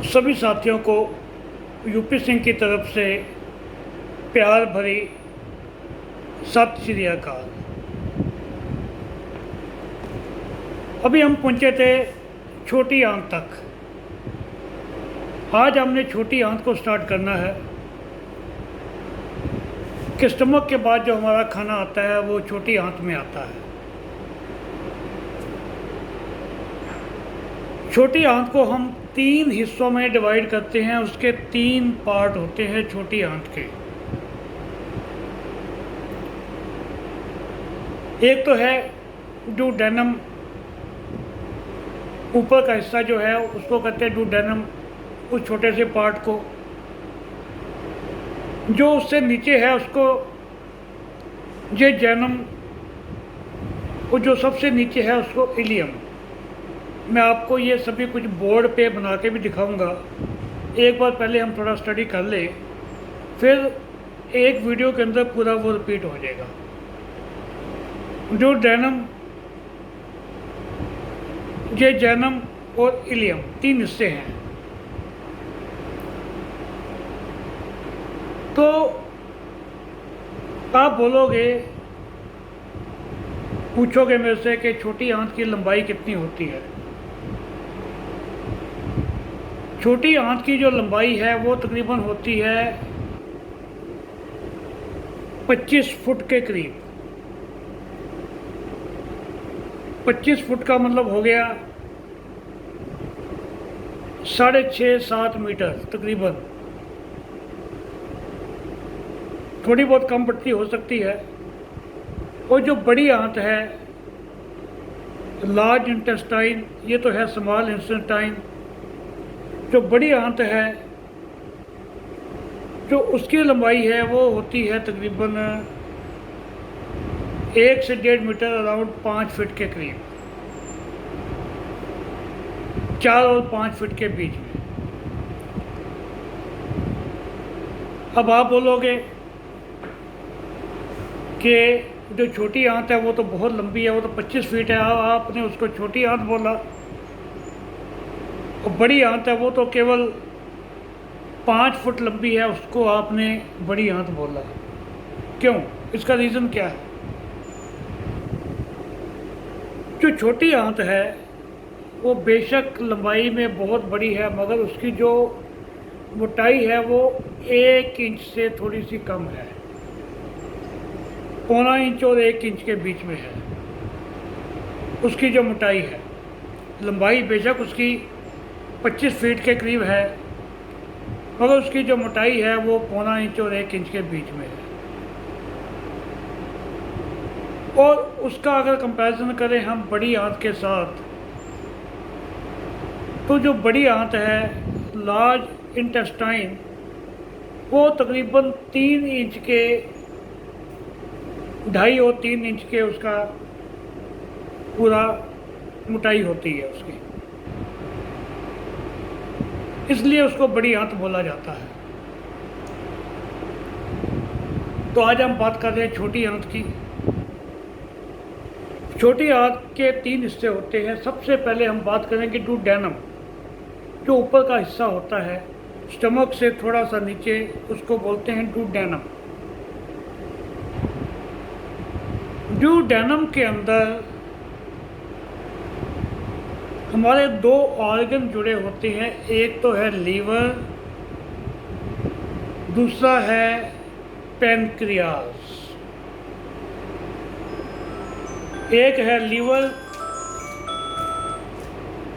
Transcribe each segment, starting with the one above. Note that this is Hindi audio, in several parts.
सभी साथियों को यूपी सिंह की तरफ से प्यार भरी सत श्री अकाल। अभी हम पहुंचे थे छोटी आंत तक। आज हमने छोटी आंत को स्टार्ट करना है कि स्टमक के बाद जो हमारा खाना आता है वो छोटी आंत में आता है। छोटी आंत को हम 3 हिस्सों में डिवाइड करते हैं। उसके 3 पार्ट होते हैं छोटी आंत के। एक तो है डुडेनम, ऊपर का हिस्सा जो है उसको कहते हैं डुडेनम, उस छोटे से पार्ट को। जो उससे नीचे है उसको जेजैनम, और जो सबसे नीचे है उसको इलियम। मैं आपको ये सभी कुछ बोर्ड पे बना के भी दिखाऊंगा। एक बार पहले हम थोड़ा स्टडी कर ले, फिर एक वीडियो के अंदर पूरा वो रिपीट हो जाएगा। डुडेनम, जेजैनम और इलियम 3 हिस्से हैं। तो आप बोलोगे, पूछोगे मेरे से कि छोटी आंत की लंबाई कितनी होती है। छोटी आंत की जो लंबाई है वो तकरीबन होती है 25 फुट के करीब। 25 फुट का मतलब हो गया 6.5-7 मीटर तकरीबन। थोड़ी बहुत कम बढ़ती हो सकती है। और जो बड़ी आंत है, लार्ज इंटेस्टाइन, ये तो है स्मॉल इंटेस्टाइन। जो बड़ी आंत है, जो उसकी लंबाई है वो होती है तकरीबन 1 से 1.5 मीटर, अराउंड 5 फीट के करीब, 4 और 5 फीट के बीच में। अब आप बोलोगे कि जो छोटी आंत है वो तो बहुत लंबी है, वो तो 25 फीट है, आपने उसको छोटी आंत बोला। और बड़ी आंत है वो तो केवल 5 फुट लंबी है, उसको आपने बड़ी आंत बोला। क्यों? इसका रीज़न क्या है? जो छोटी आंत है वो बेशक लंबाई में बहुत बड़ी है, मगर उसकी जो मोटाई है वो 1 इंच से थोड़ी सी कम है। 1.25 इंच और 1 इंच के बीच में है उसकी जो मोटाई है। लंबाई बेशक उसकी 25 फीट के करीब है, मगर उसकी जो मोटाई है वो 1.25 इंच और 1 इंच के बीच में है। और उसका अगर कंपैरिजन करें हम बड़ी आंत के साथ, तो जो बड़ी आंत है, लार्ज इंटेस्टाइन, वो तकरीबन 3 इंच के, 2.5 और 3 इंच के उसका पूरा मोटाई होती है उसकी, इसलिए उसको बड़ी आंत बोला जाता है। तो आज हम बात कर रहे हैं छोटी आंत की। छोटी आंत के 3 हिस्से होते हैं। सबसे पहले हम बात करेंगे डुडेनम, जो ऊपर का हिस्सा होता है स्टमक से थोड़ा सा नीचे, उसको बोलते हैं डुडेनम। डुडेनम के अंदर हमारे 2 ऑर्गन जुड़े होते हैं। एक तो है लीवर, दूसरा है पैनक्रियास। एक है लीवर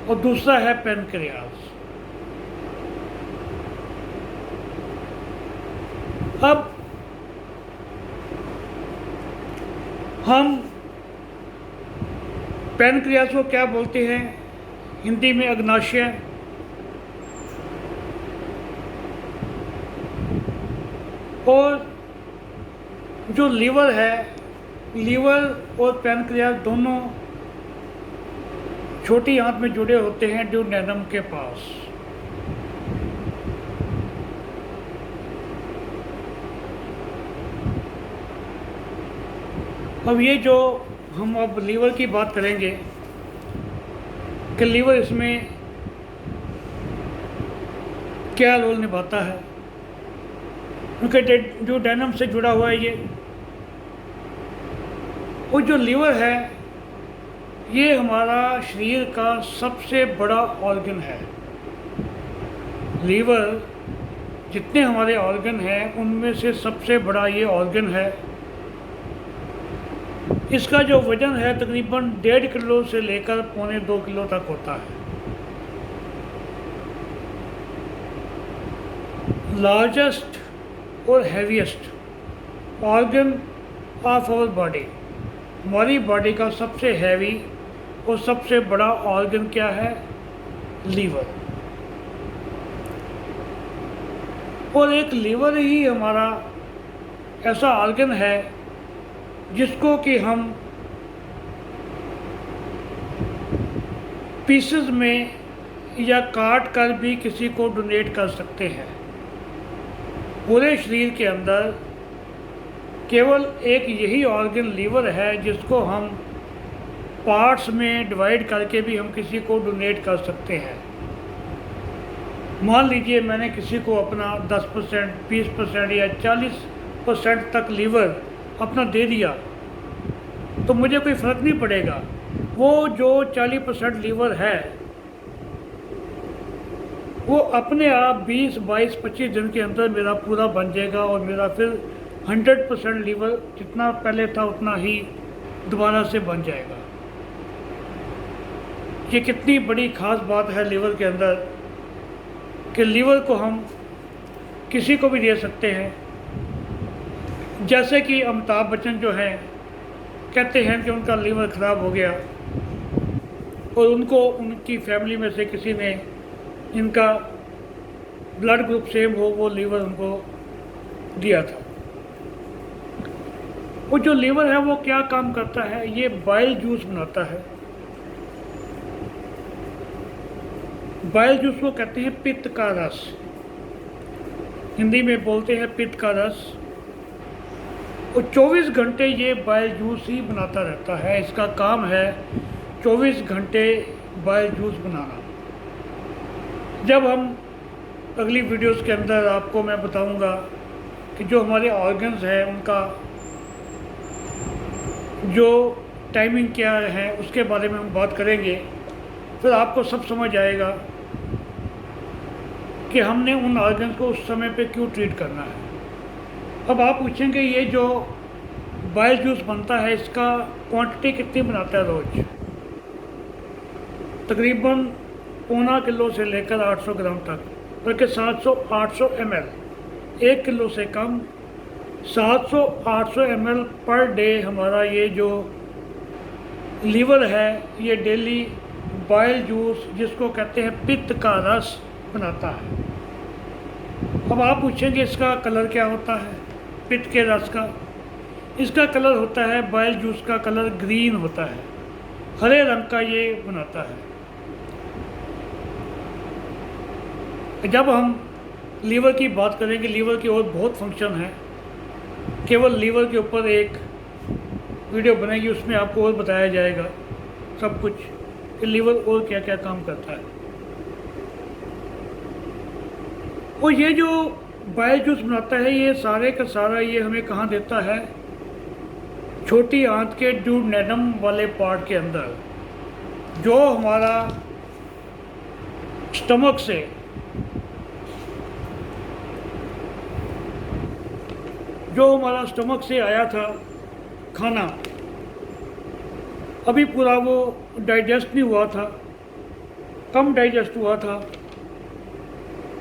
और दूसरा है पैनक्रियास। अब हम पैनक्रियास को क्या बोलते हैं? हिंदी में अग्नाशय। और जो लीवर है, लीवर और पैनक्रियास दोनों छोटी आंत में जुड़े होते हैं डुडेनम के पास। अब ये जो हम अब लीवर की बात करेंगे कि लीवर इसमें क्या रोल निभाता है, उनके जो डेनम से जुड़ा हुआ है ये। और जो लीवर है ये हमारा शरीर का सबसे बड़ा ऑर्गन है। लीवर जितने हमारे ऑर्गन हैं उनमें से सबसे बड़ा ये ऑर्गन है। इसका जो वज़न है तकरीबन 1.5 किलो से लेकर 1.25 किलो तक होता है। लार्जेस्ट और heaviest organ of our body, हमारी बॉडी का सबसे हैवी और सबसे बड़ा ऑर्गन क्या है? लीवर। और एक लीवर ही हमारा ऐसा ऑर्गन है जिसको कि हम पीसेस में या काट कर भी किसी को डोनेट कर सकते हैं। पूरे शरीर के अंदर केवल एक यही ऑर्गन लीवर है जिसको हम पार्ट्स में डिवाइड करके भी हम किसी को डोनेट कर सकते हैं। मान लीजिए मैंने किसी को अपना 10%, 20% या 40% तक लीवर अपना दे दिया तो मुझे कोई फ़र्क नहीं पड़ेगा। वो जो 40% लीवर है वो अपने आप 20, 22, 25 दिन के अंदर मेरा पूरा बन जाएगा और मेरा फिर 100% लीवर जितना पहले था उतना ही दोबारा से बन जाएगा। ये कितनी बड़ी ख़ास बात है लीवर के अंदर कि लीवर को हम किसी को भी दे सकते हैं। जैसे कि अमिताभ बच्चन जो हैं कहते हैं कि उनका लीवर ख़राब हो गया और उनको उनकी फैमिली में से किसी ने इनका ब्लड ग्रुप सेम हो वो लीवर उनको दिया था। वो जो लीवर है वो क्या काम करता है? ये बाइल जूस बनाता है। बाइल जूस को कहते हैं पित्त का रस, हिंदी में बोलते हैं पित्त का रस। और 24 घंटे ये बाइल जूस ही बनाता रहता है। इसका काम है 24 घंटे बाइल जूस बनाना। जब हम अगली वीडियोस के अंदर आपको मैं बताऊंगा कि जो हमारे ऑर्गन्स हैं उनका जो टाइमिंग क्या है उसके बारे में हम बात करेंगे, फिर आपको सब समझ आएगा कि हमने उन ऑर्गन्स को उस समय पे क्यों ट्रीट करना है। अब आप पूछेंगे ये जो बाइल जूस बनता है इसका क्वांटिटी कितनी बनाता है रोज़? तकरीबन 1.25 किलो से लेकर 800 ग्राम तक, बल्कि 700-800 ml, 1 किलो से कम 700-800 ml पर डे हमारा ये जो लीवर है ये डेली बाइल जूस जिसको कहते हैं पित्त का रस बनाता है। अब आप पूछेंगे इसका कलर क्या होता है? पित्त के रस का इसका कलर होता है, बाइल जूस का कलर ग्रीन होता है, हरे रंग का ये बनाता है। जब हम लीवर की बात करेंगे, लीवर की और बहुत फंक्शन है, केवल लीवर के ऊपर एक वीडियो बनेगी उसमें आपको और बताया जाएगा सब कुछ कि लीवर और क्या क्या काम करता है। और ये जो बाइल जूस बनाता है ये सारे का सारा ये हमें कहाँ देता है? छोटी आंत के ड्यूडेनम वाले पार्ट के अंदर, जो हमारा स्टमक से आया था खाना, अभी पूरा वो डाइजेस्ट नहीं हुआ था, कम डाइजेस्ट हुआ था,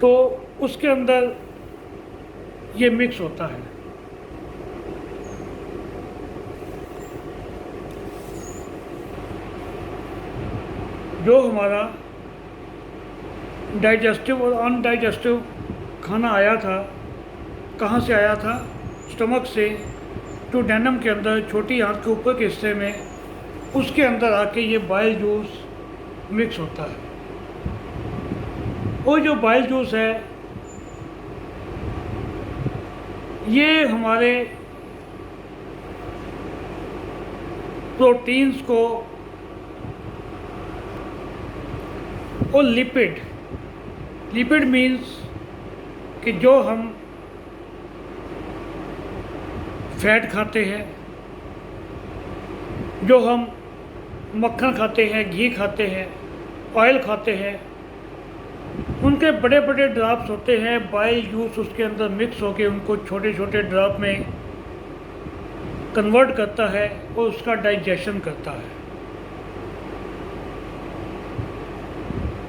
तो उसके अंदर ये मिक्स होता है। जो हमारा डाइजेस्टिव और अनडाइजेस्टिव खाना आया था, कहाँ से आया था? स्टमक से, जो डेनम के अंदर छोटी आंत के ऊपर के हिस्से में, उसके अंदर आके ये बाइल जूस मिक्स होता है। और जो बाइल जूस है ये हमारे प्रोटीन्स को और लिपिड मीन्स कि जो हम फैट खाते हैं, जो हम मक्खन खाते हैं, घी खाते हैं, ऑयल खाते हैं, उनके बड़े बड़े ड्रॉप्स होते हैं, बाइल जूस उसके अंदर मिक्स होकर उनको छोटे छोटे ड्रॉप में कन्वर्ट करता है और उसका डाइजेशन करता है।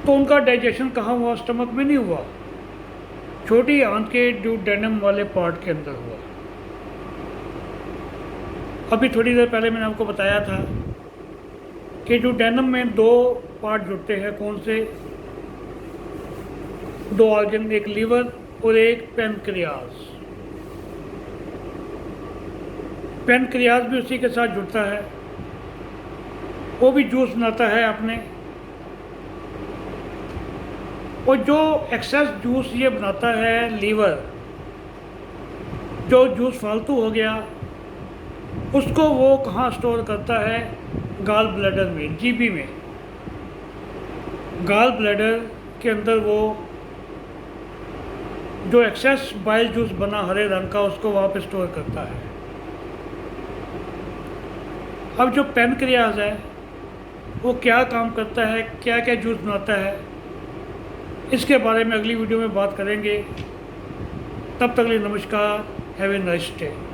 तो उनका डाइजेशन कहाँ हुआ? स्टमक में नहीं हुआ, छोटी आंत के ड्यूडेनम वाले पार्ट के अंदर हुआ। अभी थोड़ी देर पहले मैंने आपको बताया था कि ड्यूडेनम में दो पार्ट जुड़ते हैं। कौन से दो ऑर्गन? एक लीवर और एक पैनक्रियाज। पैनक्रियाज भी उसी के साथ जुड़ता है, वो भी जूस बनाता है अपने। और जो एक्सेस जूस ये बनाता है लीवर, जो जूस फालतू हो गया, उसको वो कहाँ स्टोर करता है? गाल ब्लैडर में, जीबी में। गाल ब्लैडर के अंदर वो जो एक्सेस बाइल जूस बना हरे रंग का, उसको वहाँ पे स्टोर करता है। अब जो पैनक्रियाज है वो क्या काम करता है, क्या क्या जूस बनाता है, इसके बारे में अगली वीडियो में बात करेंगे। तब तक के लिए नमस्कार। Have a nice day.